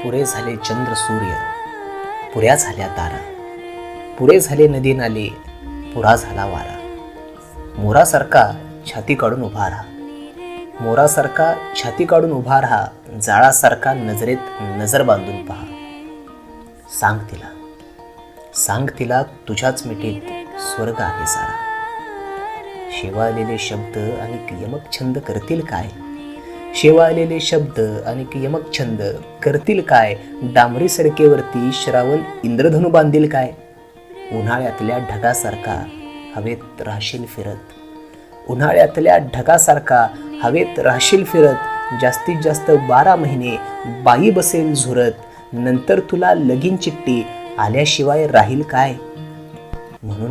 पुरे झाले चंद्र सूर्य, पुऱ्या झाल्या तारा, पुरे झाले नदी नाले, पुरा झाला वारा. मोरासारखा छाती काढून उभा राहा, मोरासारखा छाती काढून उभा राहा, जाळासारखा नजरेत नजर बांधून पहा. सांग तिला तुझ्याच मिठीत स्वर्ग आहे सारा. शेवाळलेले शब्द आणि यमक छंद करतील काय, शेवाळलेले शब्द आणि यमक छंद करतील काय. डांबरी सडकेवरती श्रावण इंद्रधनु बांधील काय. उन्हाळ्यातल्या ढगासारखा हवेत राहशील फिरत, उन्हाळ्यातल्या ढगासारखा हवेत राहशील फिरत. जास्तीत जास्त 12 महिने बाई बसेल झुरत, नंतर तुला लगीन चिठ्ठी आल्याशिवाय राहील काय. म्हणून